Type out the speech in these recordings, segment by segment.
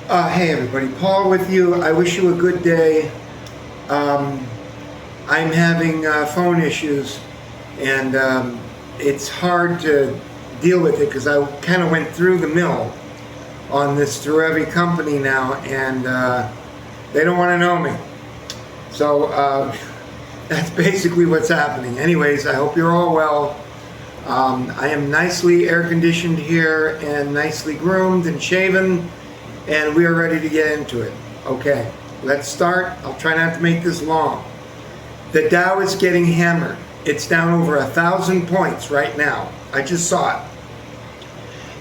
Hey everybody, Paul with you. I wish you a good day. I'm having phone issues, and it's hard to deal with it because I kind of went through the mill on this through every company now, and they don't want to know me. So that's basically what's happening. Anyways, I hope you're all well. I am nicely air conditioned here and nicely groomed and shaven, and we are ready to get into it. Okay, let's start. I'll try not to make this long. The Dow is getting hammered. It's down over 1,000 points right now. I just saw it.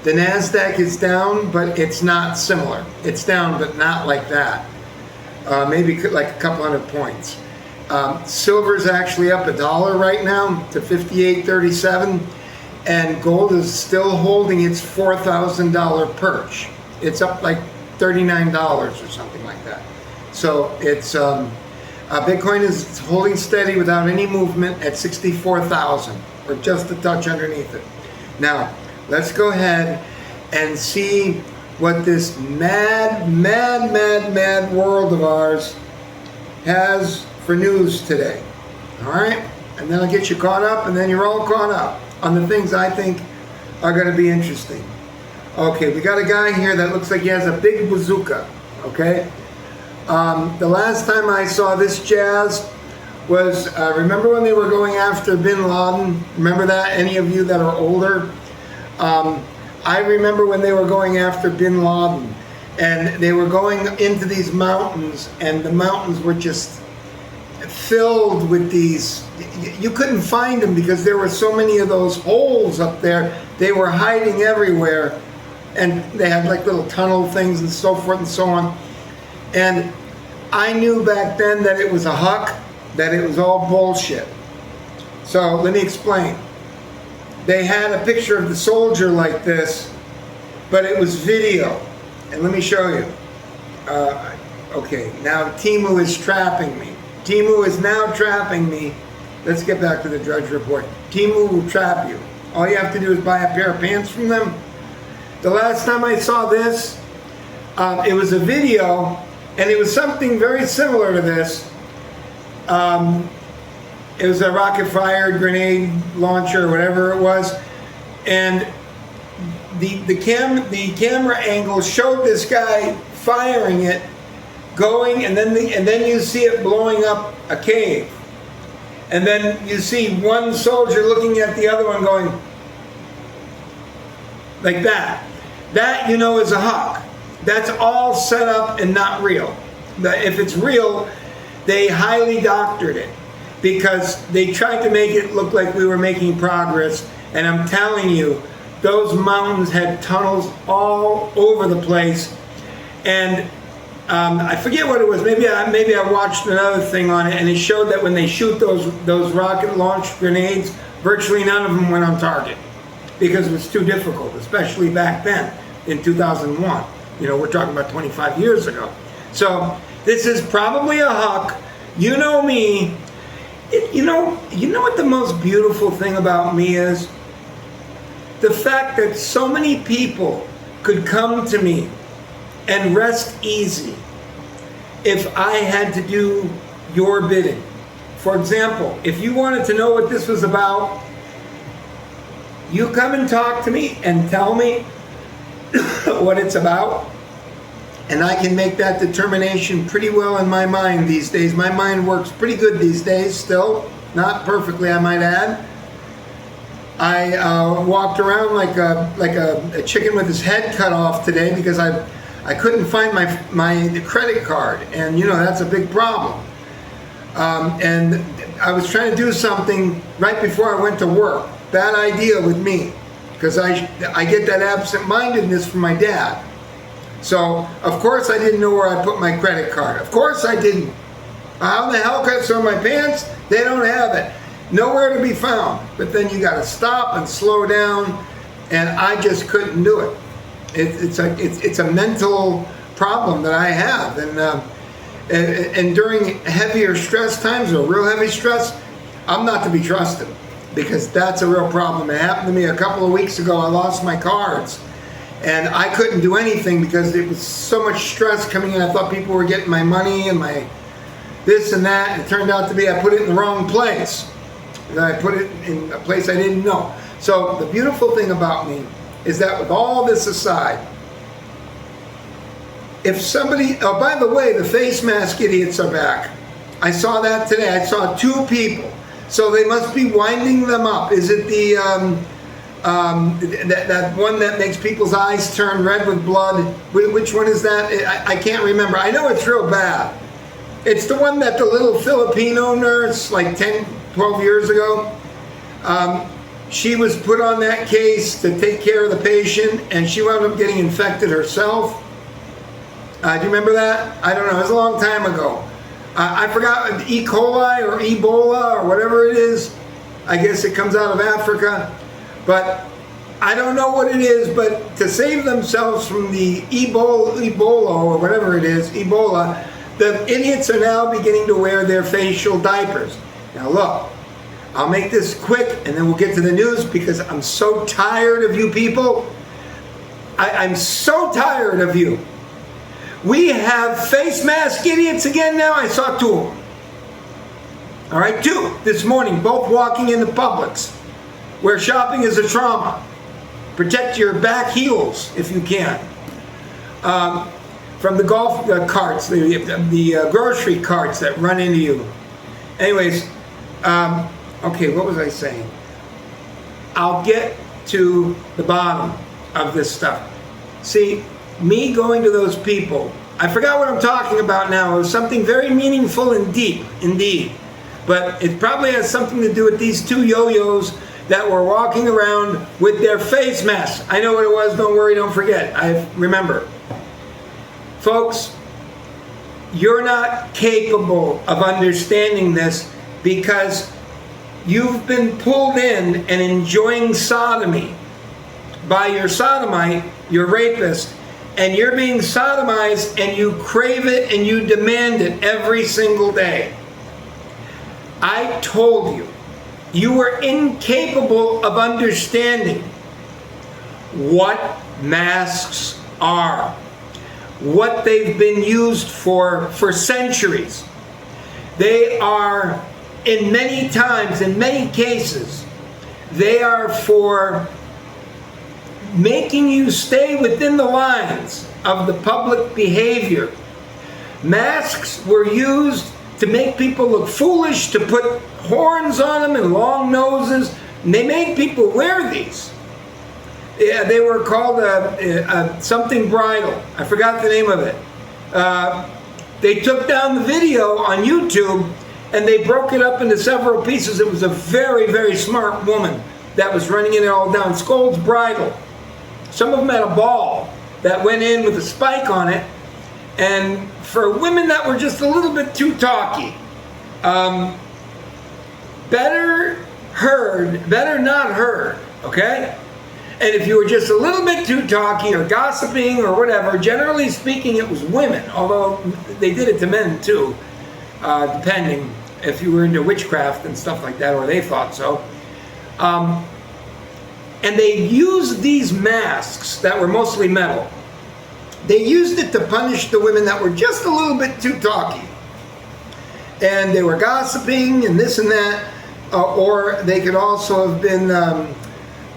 The NASDAQ is down, but it's not similar. It's down, but not like that. Maybe like a couple hundred points. Silver is actually up $1 right now to 58.37, and gold is still holding its $4,000 perch. It's up like $39 or something like that. So it's Bitcoin is holding steady without any movement at 64,000, or just a touch underneath it. Now let's go ahead and see what this mad world of ours has for news today. All right, and then I'll get you caught up, and then you're all caught up on the things I think are going to be interesting. Okay, we got a guy here that looks like he has a big bazooka. Okay, the last time I saw this jazz was remember when they were going after bin Laden? Remember that? Any of you that are older? I remember when they were going after bin Laden, and they were going into these mountains, and the mountains were just filled with these, you couldn't find them because there were so many of those holes up there. They were hiding everywhere, and they had like little tunnel things and so forth and so on. And I knew back then that it was a huck, that it was all bullshit. So let me explain. They had a picture of the soldier like this, but it was video. And let me show you. Okay, now Temu is trapping me. Temu is now trapping me. Let's get back to the Drudge Report. Temu will trap you. All you have to do is buy a pair of pants from them. The last time I saw this, it was a video, and it was something very similar to this. It was a rocket-fired grenade launcher, or whatever it was, and the camera angle showed this guy firing it, going, and then you see it blowing up a cave, and then you see one soldier looking at the other one going like that. That, you know, is a huck. That's all set up and not real. If it's real, they highly doctored it, because they tried to make it look like we were making progress. And I'm telling you, those mountains had tunnels all over the place. And I forget what it was. Maybe I watched another thing on it, and it showed that when they shoot those rocket launched grenades, virtually none of them went on target, because it was too difficult, especially back then in 2001. You know, we're talking about 25 years ago. So this is probably a huck. You know me. You know what the most beautiful thing about me is? The fact that so many people could come to me and rest easy if I had to do your bidding. For example, if you wanted to know what this was about, you come and talk to me and tell me what it's about, and I can make that determination pretty well in my mind these days. My mind works pretty good these days still. Not perfectly, I might add. I walked around like a chicken with his head cut off today because I couldn't find my credit card, and you know that's a big problem. And I was trying to do something right before I went to work. Bad idea with me, because I get that absent-mindedness from my dad. So, of course, I didn't know where I put my credit card. Of course I didn't. How the hell could I sew my pants? They don't have it. Nowhere to be found. But then you got to stop and slow down, and I just couldn't do it. It's a mental problem that I have, and during heavier stress times, or real heavy stress, I'm not to be trusted, because that's a real problem. It happened to me a couple of weeks ago. I lost my cards. And I couldn't do anything because there was so much stress coming in. I thought people were getting my money and my this and that, and it turned out to be I put it in the wrong place. And I put it in a place I didn't know. So the beautiful thing about me is that with all this aside, if somebody, oh, by the way, the face mask idiots are back. I saw that today. I saw 2 people. So they must be winding them up. Is it the that one that makes people's eyes turn red with blood? Which one is that? I can't remember. I know it's real bad. It's the one that the little Filipino nurse, like 10, 12 years ago, she was put on that case to take care of the patient, and she wound up getting infected herself. Do you remember that? I don't know. It was a long time ago. I forgot, E. coli or Ebola or whatever it is. I guess it comes out of Africa. But I don't know what it is, but to save themselves from the Ebola or whatever it is, Ebola, the idiots are now beginning to wear their facial diapers. Now look, I'll make this quick and then we'll get to the news because I'm so tired of you people. I'm so tired of you. We have face mask idiots again now. I saw 2 of them. All right, 2 this morning, both walking into Publix, where shopping is a trauma. Protect your back heels if you can. From the golf carts, the grocery carts that run into you. Anyways, okay, what was I saying? I'll get to the bottom of this stuff. See, me going to those people, I forgot what I'm talking about now. It was something very meaningful and deep, indeed. But it probably has something to do with these 2 yo-yos that were walking around with their face masks. I know what it was, don't worry, don't forget. I remember. Folks, you're not capable of understanding this because you've been pulled in and enjoying sodomy by your sodomite, your rapist, and you're being sodomized and you crave it and you demand it every single day. I told you, you were incapable of understanding what masks are, what they've been used for centuries. They are, in many times, in many cases, they are for making you stay within the lines of the public behavior. Masks were used to make people look foolish, to put horns on them and long noses, and they made people wear these. Yeah, they were called something bridal. I forgot the name of it. They took down the video on YouTube and they broke it up into several pieces. It was a very, very smart woman that was running it all down. Scold's Bridal. Some of them had a ball that went in with a spike on it. And for women that were just a little bit too talky, better heard, better not heard, okay? And if you were just a little bit too talky or gossiping or whatever, generally speaking, it was women, although they did it to men too, depending if you were into witchcraft and stuff like that, or they thought so. And they used these masks that were mostly metal. They used it to punish the women that were just a little bit too talky. And they were gossiping and this and that, or they could also have been,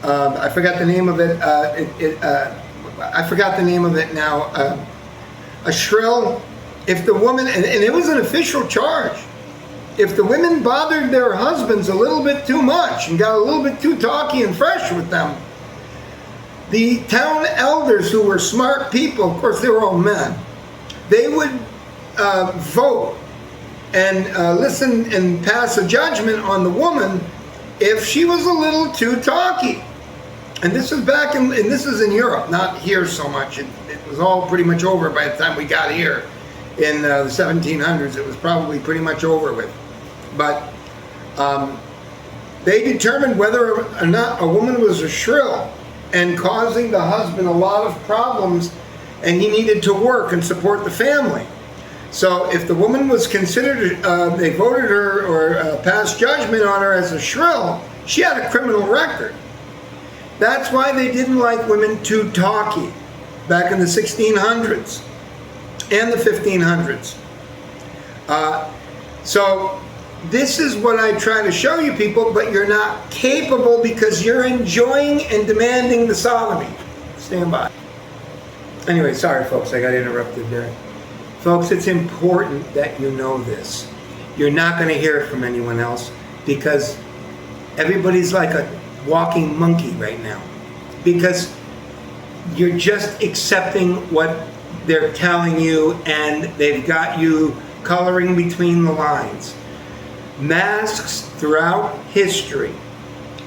I forgot the name of it, I forgot the name of it now, a shrill. If the woman, and it was an official charge, if the women bothered their husbands a little bit too much and got a little bit too talky and fresh with them, the town elders, who were smart people, of course they were all men, they would vote and listen and pass a judgment on the woman if she was a little too talky. And this is back in, and this is in Europe, not here so much. It was all pretty much over by the time we got here in the 1700s. It was probably pretty much over with. But they determined whether or not a woman was a shrill and causing the husband a lot of problems, and he needed to work and support the family. So if the woman was considered, they voted her or passed judgment on her as a shrill, she had a criminal record. That's why they didn't like women too talky. back in the 1600s and the 1500s. So this is what I try to show you people, but you're not capable because you're enjoying and demanding the sodomy. Stand by. Anyway, sorry folks, I got interrupted there. Folks, it's important that you know this. You're not going to hear it from anyone else because everybody's like a walking monkey right now. Because you're just accepting what they're telling you and they've got you coloring between the lines. Masks throughout history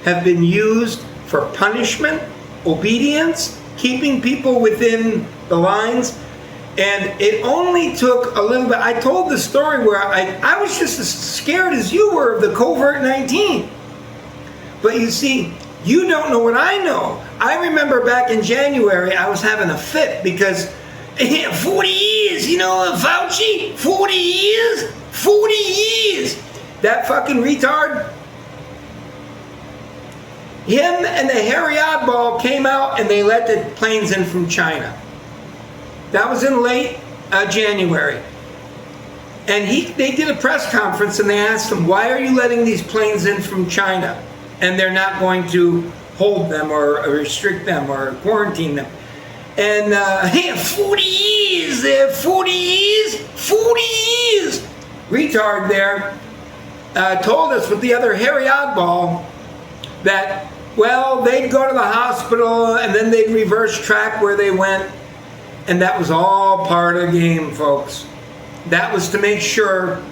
have been used for punishment, obedience, keeping people within the lines. And it only took a little bit. I told the story where I was just as scared as you were of the COVID-19. But you see, you don't know what I know. I remember back in January, I was having a fit because 40 years, you know, Fauci, 40 years, 40 years. That fucking retard, him and the hairy oddball came out and they let the planes in from China. That was in late January. And they did a press conference and they asked him, why are you letting these planes in from China? And they're not going to hold them or restrict them or quarantine them. And 40 years, 40 years, 40 years. Retard there told us with the other hairy oddball that, well, they'd go to the hospital and then they'd reverse track where they went. And that was all part of the game, folks. That was to make sure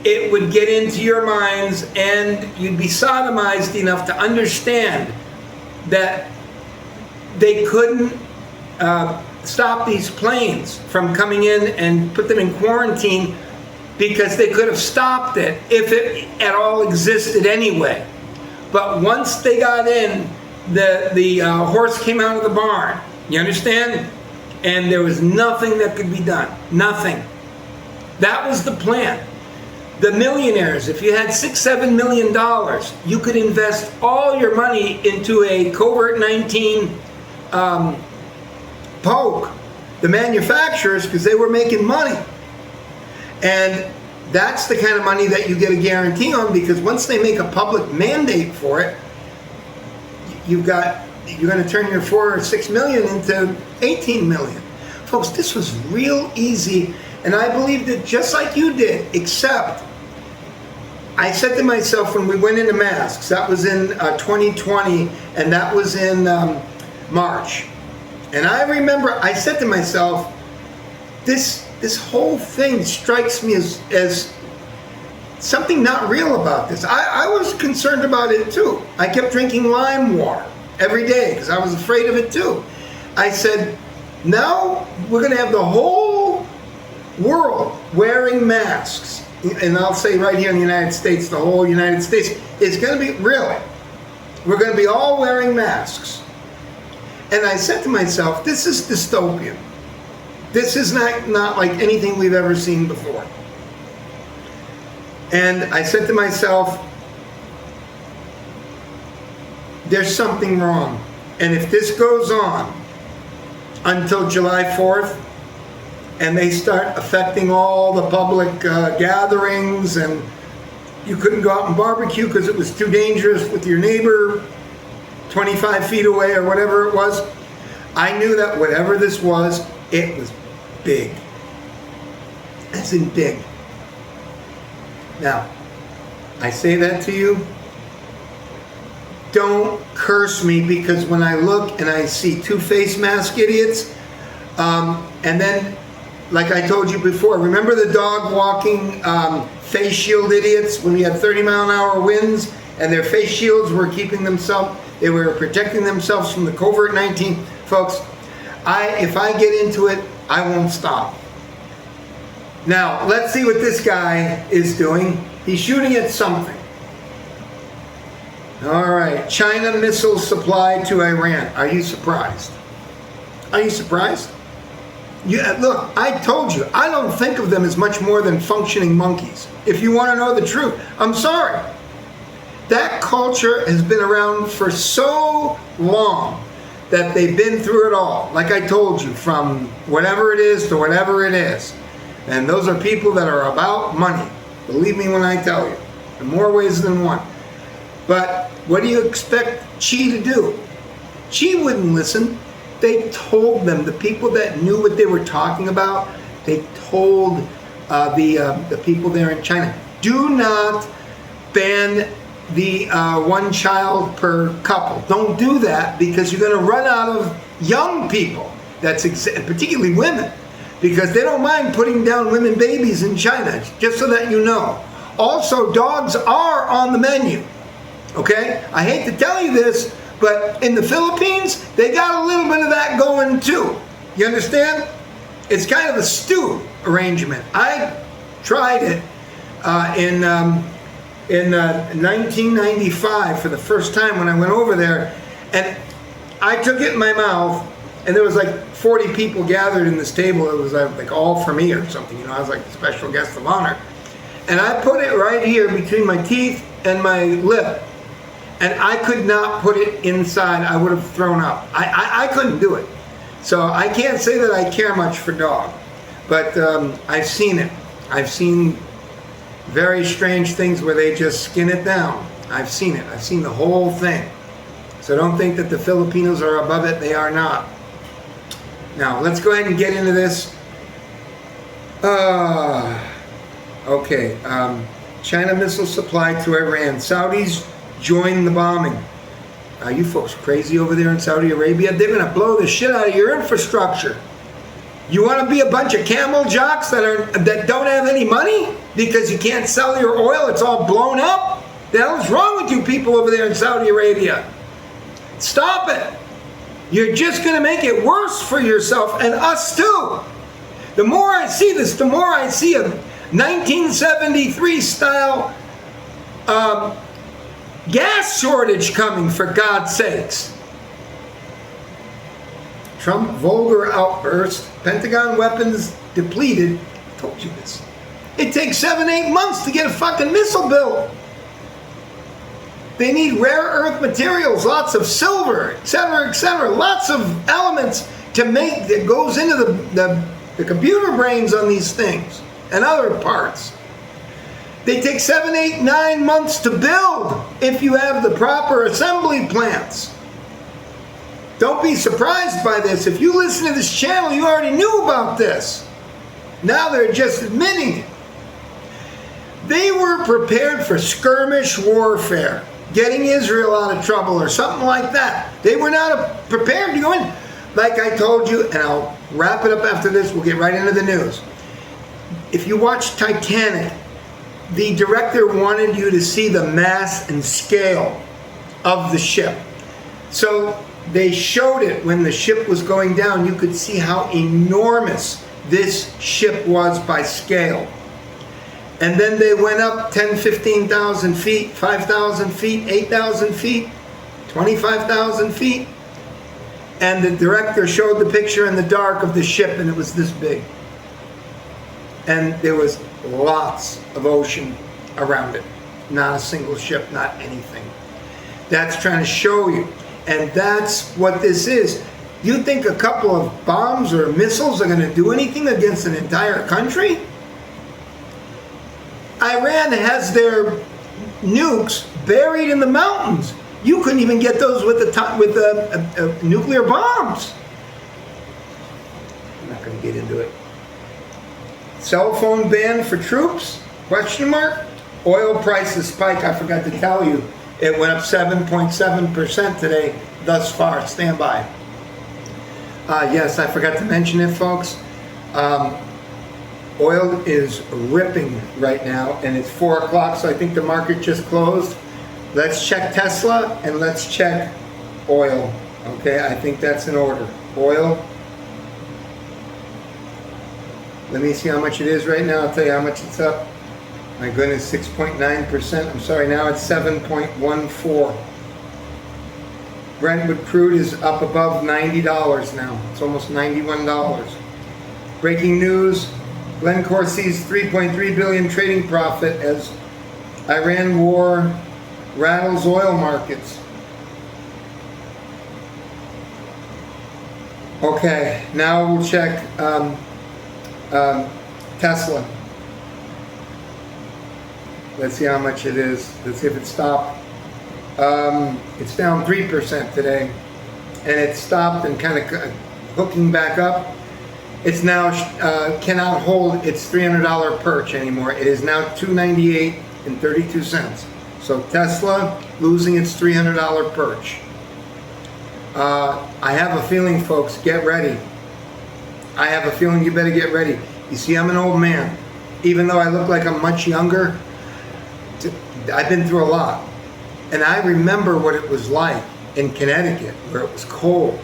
it would get into your minds and you'd be sodomized enough to understand that they couldn't stop these planes from coming in and put them in quarantine because they could have stopped it if it at all existed anyway. But once they got in, the horse came out of the barn. You understand? And there was nothing that could be done. Nothing. That was the plan. The millionaires, if you had $6-7 million, you could invest all your money into a COVID-19 poke. The manufacturers, because they were making money. And that's the kind of money that you get a guarantee on, because once they make a public mandate for it, you're going to turn your 4 or 6 million into 18 million. Folks, this was real easy, and I believed it just like you did, except I said to myself when we went into masks, that was in 2020, and that was in March. And I remember I said to myself, this whole thing strikes me as something not real about this. I was concerned about it too. I kept drinking lime water every day because I was afraid of it too. I said, now we're going to have the whole world wearing masks. And I'll say right here in the United States, the whole United States is going to be, really, we're going to be all wearing masks. And I said to myself, this is dystopian. This is not like anything we've ever seen before. And I said to myself, there's something wrong. And if this goes on until July 4th, and they start affecting all the public gatherings, and you couldn't go out and barbecue because it was too dangerous with your neighbor 25 feet away or whatever it was, I knew that whatever this was, it was big. As in big. Now, I say that to you, don't curse me, because when I look and I see two face mask idiots, and then, like I told you before, remember the dog walking face shield idiots when we had 30-mile-an-hour winds and their face shields were keeping themselves, they were protecting themselves from the COVID-19? Folks, if I get into it, I won't stop. Now, let's see what this guy is doing. He's shooting at something. All right, China missile supply to Iran. Are you surprised? Are you surprised? Look, I told you, I don't think of them as much more than functioning monkeys. If you want to know the truth, I'm sorry. That culture has been around for so long that they've been through it all. Like I told you, from whatever it is to whatever it is. And those are people that are about money. Believe me when I tell you. In more ways than one. But what do you expect Xi to do? Xi wouldn't listen. They told them, the people that knew what they were talking about, they told the people there in China, do not ban the one child per couple. Don't do that, because you're going to run out of young people. That's particularly women, because they don't mind putting down women babies in China, just so that you know. Also, dogs are on the menu. Okay? I hate to tell you this, but in the Philippines, they got a little bit of that going too. You understand? It's kind of a stew arrangement. I tried it in 1995 for the first time when I went over there, and I took it in my mouth, and there was like 40 people gathered in this table. It was like all for me or something, you know. I was like the special guest of honor, and I put it right here between my teeth and my lip, and I could not put it inside. I would have thrown up. I couldn't do it. So I can't say that I care much for dog, but I've seen it. I've seen very strange things where they just skin it down. I've seen it. I've seen the whole thing. So don't think that the Filipinos are above it. They are not. Now, let's go ahead and get into this. Okay. China missile supply to Iran. Saudis join the bombing. Are you folks crazy over there in Saudi Arabia? They're going to blow the shit out of your infrastructure. You want to be a bunch of camel jocks that don't have any money because you can't sell your oil? It's all blown up? The hell is wrong with you people over there in Saudi Arabia? Stop it. You're just going to make it worse for yourself and us too. The more I see this, the more I see a 1973 style gas shortage coming, for God's sakes. Trump vulgar outburst. Pentagon weapons depleted. I told you this. It takes 7-8 months to get a fucking missile built. They need rare earth materials, lots of silver, etc., etc. Lots of elements to make that goes into the computer brains on these things and other parts. They take 7, 8, 9 months to build if you have the proper assembly plants. Don't be surprised by this. If you listen to this channel, you already knew about this. Now they're just admitting it. They were prepared for skirmish warfare, getting Israel out of trouble or something like that. They were not prepared to go in. Like I told you, and I'll wrap it up after this, we'll get right into the news. If you watch Titanic, the director wanted you to see the mass and scale of the ship. So they showed it when the ship was going down. You could see how enormous this ship was by scale. And then they went up 10, 15,000 feet, 5,000 feet, 8,000 feet, 25,000 feet. And the director showed the picture in the dark of the ship, and it was this big. And there was lots of ocean around it. Not a single ship, not anything. That's trying to show you. And that's what this is. You think a couple of bombs or missiles are going to do anything against an entire country? Iran has their nukes buried in the mountains. You couldn't even get those with nuclear bombs. I'm not going to get into it. Cell phone ban for troops? Question mark. Oil prices spike. I forgot to tell you. It went up 7.7% today thus far. Stand by. Yes, I forgot to mention it, folks. Oil is ripping right now, and it's 4 o'clock, so I think the market just closed. Let's check Tesla, and let's check oil. Okay, I think that's in order. Oil. Let me see how much it is right now. I'll tell you how much it's up. My goodness, 6.9%. I'm sorry, now it's 7.14. Brentwood crude is up above $90 now. It's almost $91. Breaking news. Glencore sees $3.3 billion trading profit as Iran war rattles oil markets. Okay, now we'll check Tesla. Let's see how much it is. Let's see if it stopped. It's down 3% today, and it stopped and kind of hooking back up. It's now cannot hold its $300 perch anymore. It is now $298.32. So Tesla losing its $300 perch. I have a feeling, folks, get ready. I have a feeling you better get ready. You see, I'm an old man. Even though I look like I'm much younger, I've been through a lot. And I remember what it was like in Connecticut, where it was cold.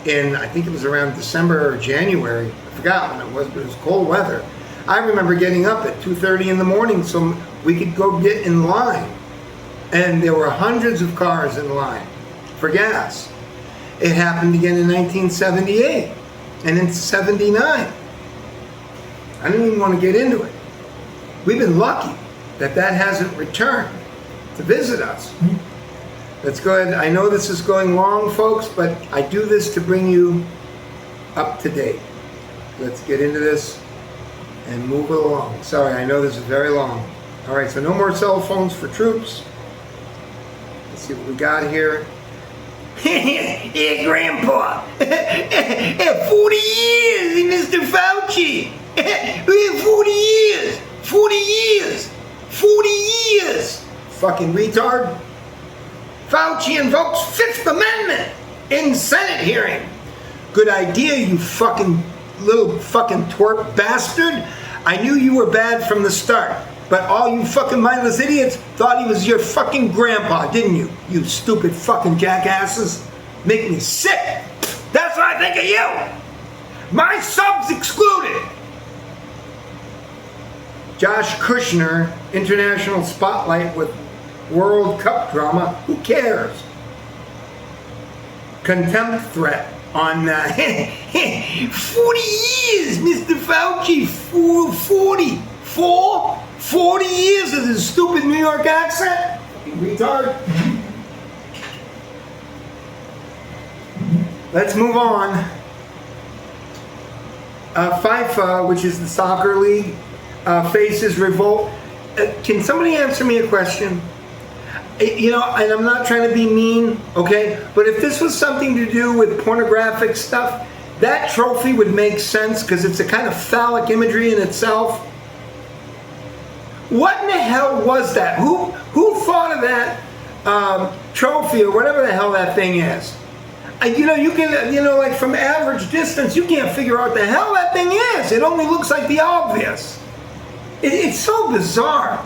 I think it was around December or January. I forgot when it was, but it was cold weather. I remember getting up at 2:30 in the morning so we could go get in line. And there were hundreds of cars in line for gas. It happened again in 1978 and in 79. I don't even want to get into it. We've been lucky that hasn't returned to visit us. Let's go ahead. I know this is going long, folks, but I do this to bring you up to date. Let's get into this and move it along. Sorry, I know this is very long. All right, so no more cell phones for troops. Let's see what we got here. Hey, Grandpa. 40 years, Mr. Fauci. 40 years. 40 years. 40 years. Fucking retard. Fauci invokes Fifth Amendment in Senate hearing. Good idea, you fucking little fucking twerp bastard. I knew you were bad from the start, but all you fucking mindless idiots thought he was your fucking grandpa, didn't you? You stupid fucking jackasses. Make me sick. That's what I think of you. My subs excluded. Josh Kushner, international spotlight with World Cup drama. Who cares? Contempt threat on 40 years, Mr. Fauci. 40 years of this stupid New York accent. You retard. Let's move on. FIFA, which is the soccer league, faces revolt. Can somebody answer me a question? You know, and I'm not trying to be mean, okay? But if this was something to do with pornographic stuff, that trophy would make sense because it's a kind of phallic imagery in itself. What in the hell was that? Who thought of that trophy or whatever the hell that thing is? You know, you can, like from average distance, you can't figure out what the hell that thing is. It only looks like the obvious. It's so bizarre.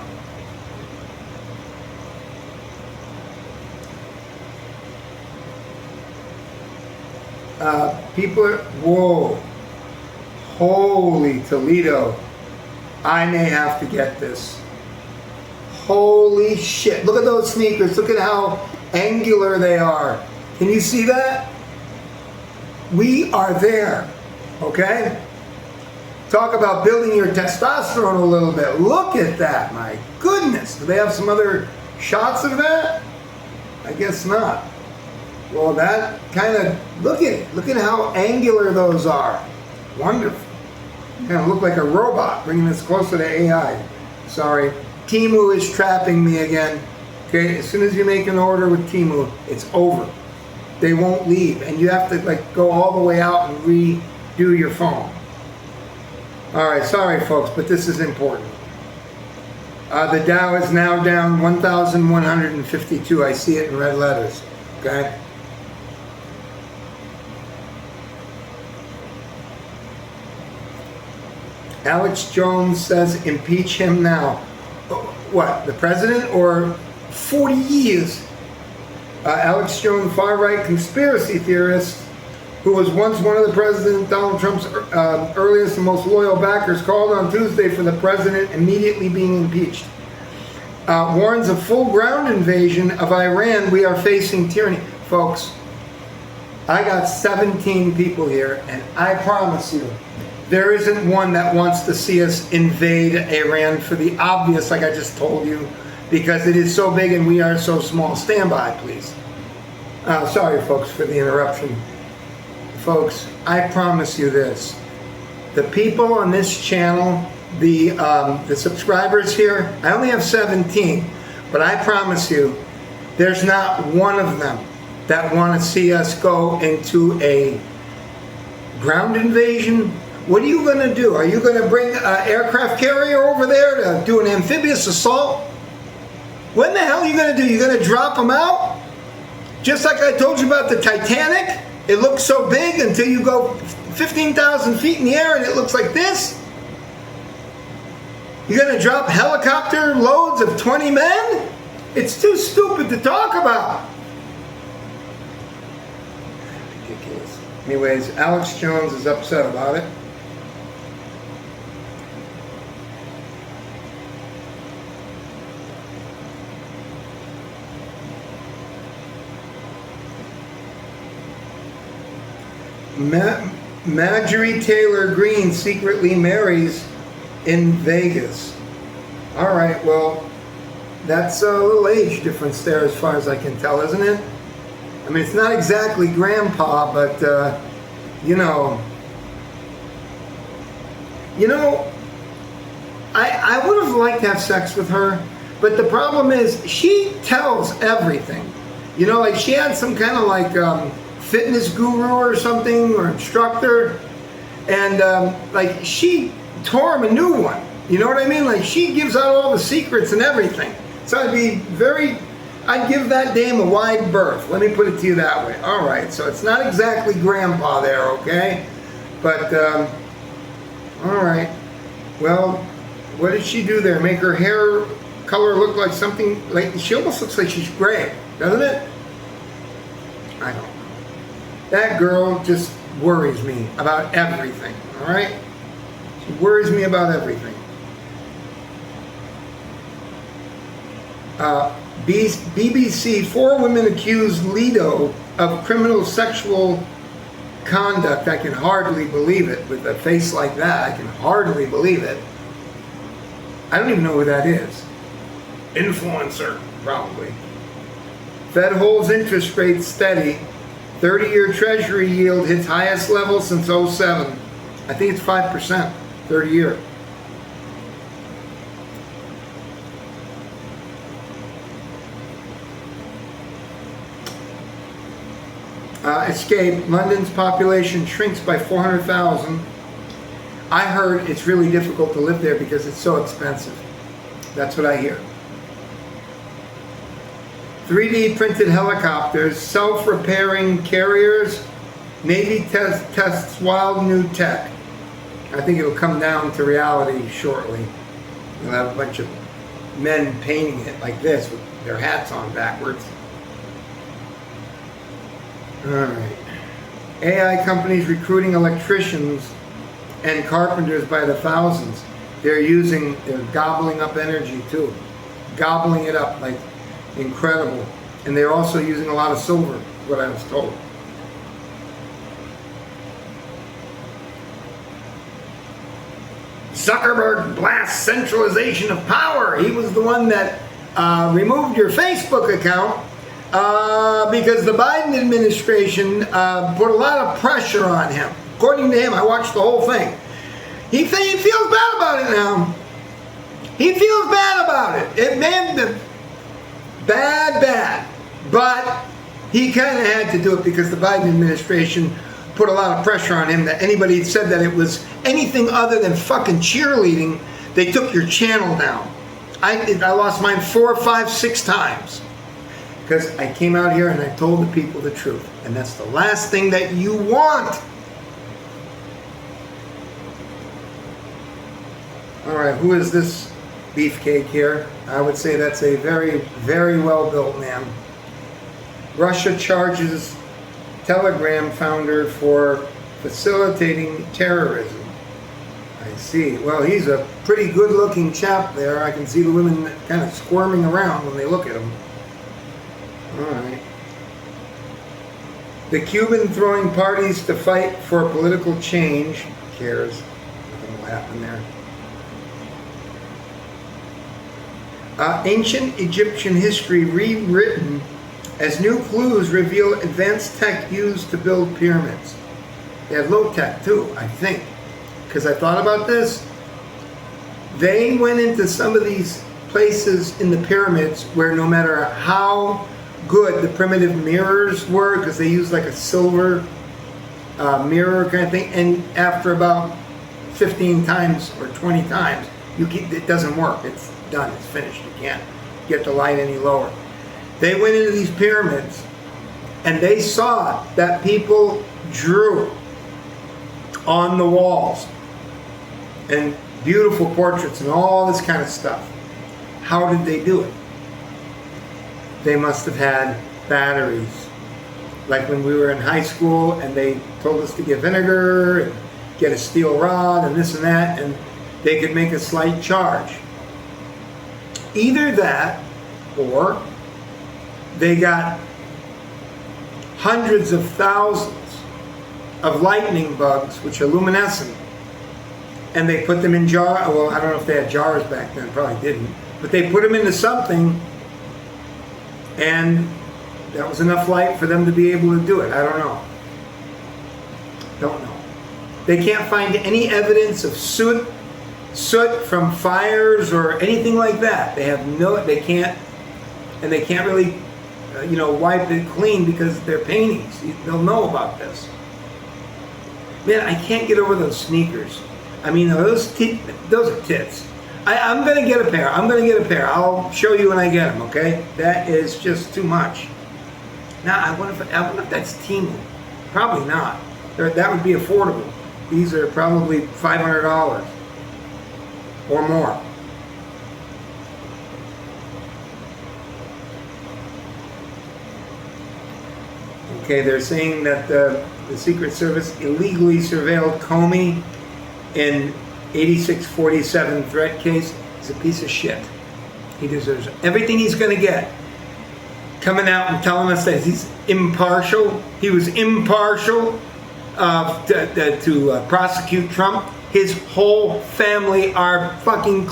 People are, whoa, holy Toledo. I may have to get this. Holy shit. Look at those sneakers. Look at how angular they are. Can you see that? We are there. Okay? Talk about building your testosterone a little bit. Look at that. My goodness. Do they have some other shots of that? I guess not. Well, that kind of, look at it. Look at how angular those are. Wonderful. Kind of look like a robot, bringing us closer to AI. Sorry. Temu is trapping me again. Okay, as soon as you make an order with Temu, it's over. They won't leave, and you have to go all the way out and redo your phone. All right, sorry folks, but this is important. The Dow is now down 1,152. I see it in red letters. Okay. Alex Jones says impeach him now. What, the president or 40 years? Alex Jones, far-right conspiracy theorist who was once one of the President Donald Trump's earliest and most loyal backers, called on Tuesday for the president immediately being impeached. Warns of full ground invasion of Iran. We are facing tyranny. Folks, I got 17 people here, and I promise you, there isn't one that wants to see us invade Iran for the obvious, like I just told you, because it is so big and we are so small. Stand by, please. Sorry, folks, for the interruption. folks, I promise you this. The people on this channel, the subscribers here, I only have 17, but I promise you, there's not one of them that want to see us go into a ground invasion. What are you going to do? Are you going to bring an aircraft carrier over there to do an amphibious assault? What the hell are you going to do? You're going to drop them out? Just like I told you about the Titanic, it looks so big until you go 15,000 feet in the air and it looks like this. You're going to drop helicopter loads of 20 men? It's too stupid to talk about. Ridiculous. Anyways, Alex Jones is upset about it. Marjorie Taylor Greene secretly marries in Vegas. All right, well, that's a little age difference there as far as I can tell, isn't it? I mean, it's not exactly grandpa, but, you know, I would have liked to have sex with her, but the problem is she tells everything. You know, like she had some kind of like fitness guru or something, or instructor, and like she tore him a new one. You know what I mean? Like she gives out all the secrets and everything. So I'd give that dame a wide berth. Let me put it to you that way. All right, so it's not exactly grandpa there, okay? But, all right. Well, what did she do there? Make her hair color look like something, like, she almost looks like she's gray, doesn't it? I don't know. That girl just worries me about everything, all right? She worries me about everything. BBC, 4 women accuse Lido of criminal sexual conduct. I can hardly believe it. With a face like that, I can hardly believe it. I don't even know who that is. Influencer, probably. Fed holds interest rates steady. 30-year Treasury yield hits highest level since 07. I think it's 5%, 30-year. Escape. London's population shrinks by 400,000. I heard it's really difficult to live there because it's so expensive. That's what I hear. 3D printed helicopters, self-repairing carriers, Navy tests wild new tech. I think it'll come down to reality shortly. You'll have a bunch of men painting it like this with their hats on backwards. Alright. AI companies recruiting electricians and carpenters by the thousands. They're gobbling up energy too. Gobbling it up like incredible. And they're also using a lot of silver, what I was told. Zuckerberg blasts centralization of power. He was the one that removed your Facebook account because the Biden administration put a lot of pressure on him. According to him, I watched the whole thing. He feels bad about it now. He feels bad about it. It made him bad. But he kind of had to do it because the Biden administration put a lot of pressure on him that anybody that said that it was anything other than fucking cheerleading, they took your channel down. I lost mine 4, 5, 6 times. Because I came out here and I told the people the truth. And that's the last thing that you want. Alright, who is this beefcake here? I would say that's a very, very well-built man. Russia charges Telegram founder for facilitating terrorism. I see. Well, he's a pretty good-looking chap there. I can see the women kind of squirming around when they look at him. Alright. The Cuban throwing parties to fight for political change. Who cares? Nothing will happen there. Ancient Egyptian history rewritten as new clues reveal advanced tech used to build pyramids. They had low tech too, I think. Because I thought about this. They went into some of these places in the pyramids where no matter how good the primitive mirrors were, because they used like a silver mirror kind of thing, and after about 15 times or 20 times, it doesn't work. It's done. It's finished. You can't get the light any lower. They went into these pyramids and they saw that people drew on the walls and beautiful portraits and all this kind of stuff. How did they do it? They must have had batteries. Like when we were in high school and they told us to get vinegar and get a steel rod and this and that, and they could make a slight charge. Either that, or they got hundreds of thousands of lightning bugs, which are luminescent, and they put them in jars. Well, I don't know if they had jars back then, probably didn't, but they put them into something, and that was enough light for them to be able to do it. I don't know. Don't know. They can't find any evidence of soot from fires or anything like that. They have no, they can't, and they can't really, wipe it clean because they're paintings. They'll know about this. Man, I can't get over those sneakers. I mean, those are tits. I'm gonna get a pair. I'll show you when I get them. Okay, that is just too much. Now I wonder if that's Temu. Probably not. That would be affordable. These are probably $500 or more. Okay, they're saying that the Secret Service illegally surveilled Comey in 8647 threat case. He's a piece of shit. He deserves everything he's going to get. Coming out and telling us that he's impartial. He was impartial to prosecute Trump. His whole family are fucking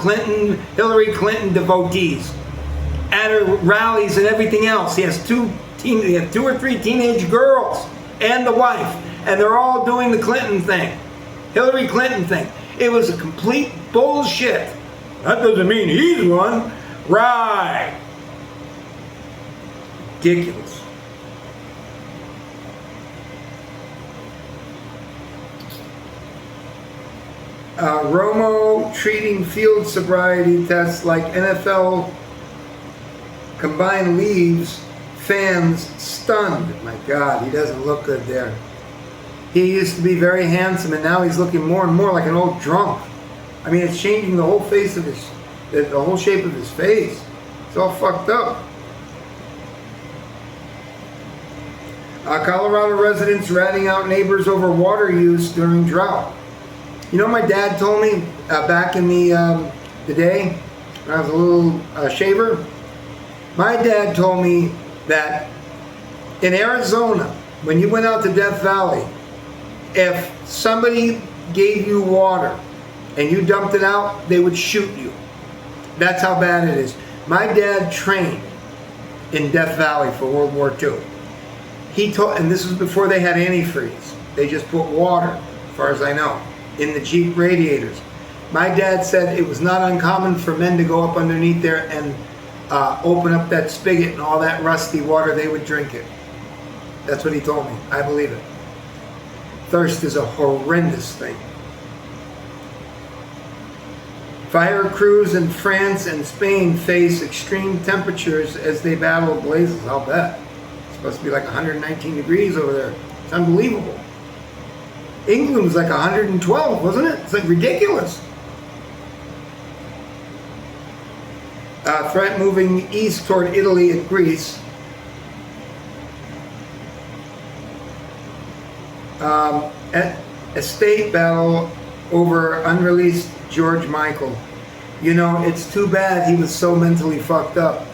Hillary Clinton devotees. At her rallies and everything else, he has two or three teenage girls and the wife, and they're all doing the Clinton thing, Hillary Clinton thing. It was a complete bullshit. That doesn't mean he's one. Right. Ridiculous. Romo treating field sobriety tests like NFL combined leaves fans stunned. My God, he doesn't look good there. He used to be very handsome, and now he's looking more and more like an old drunk. I mean, it's changing the whole face of the whole shape of his face. It's all fucked up. Colorado residents ratting out neighbors over water use during drought. You know, my dad told me back in the day when I was a little shaver. My dad told me that in Arizona, when you went out to Death Valley, if somebody gave you water and you dumped it out, they would shoot you. That's how bad it is. My dad trained in Death Valley for World War II. And this was before they had antifreeze. They just put water, as far as I know, in the Jeep radiators. My dad said it was not uncommon for men to go up underneath there and open up that spigot, and all that rusty water, they would drink it. That's what he told me. I believe it. Thirst is a horrendous thing. Fire crews in France and Spain face extreme temperatures as they battle blazes. I'll bet. It's supposed to be like 119 degrees over there. It's unbelievable. England was like 112, wasn't it? It's like ridiculous. Threat moving east toward Italy and Greece. A state battle over unreleased George Michael. You know, it's too bad he was so mentally fucked up.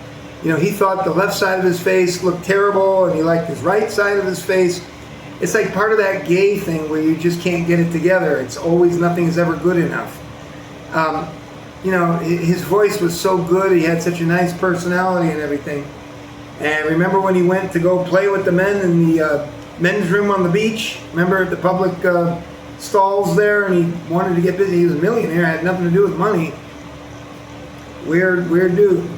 You know, he thought the left side of his face looked terrible and he liked his right side of his face. It's like part of that gay thing where you just can't get it together. It's always, nothing is ever good enough. You know, his voice was so good. He had such a nice personality and everything. And remember when he went to go play with the men in the men's room on the beach. Remember the public stalls there, and he wanted to get busy. He was a millionaire, had nothing to do with money. Weird dude.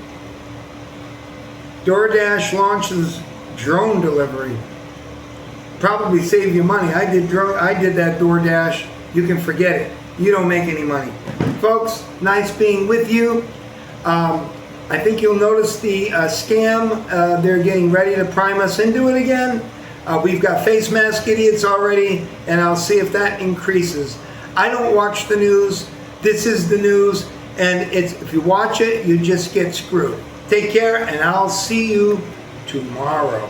DoorDash launches drone delivery. Probably save you money. I did that DoorDash. You can forget it. You don't make any money. Folks, nice being with you. I think you'll notice the scam. They're getting ready to prime us into it again. We've got face mask idiots already, and I'll see if that increases. I don't watch the news. This is the news, and if you watch it, you just get screwed. Take care, and I'll see you tomorrow.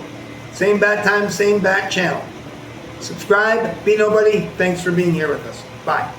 Same bat time, same bat channel. Subscribe, be nobody. Thanks for being here with us. Bye.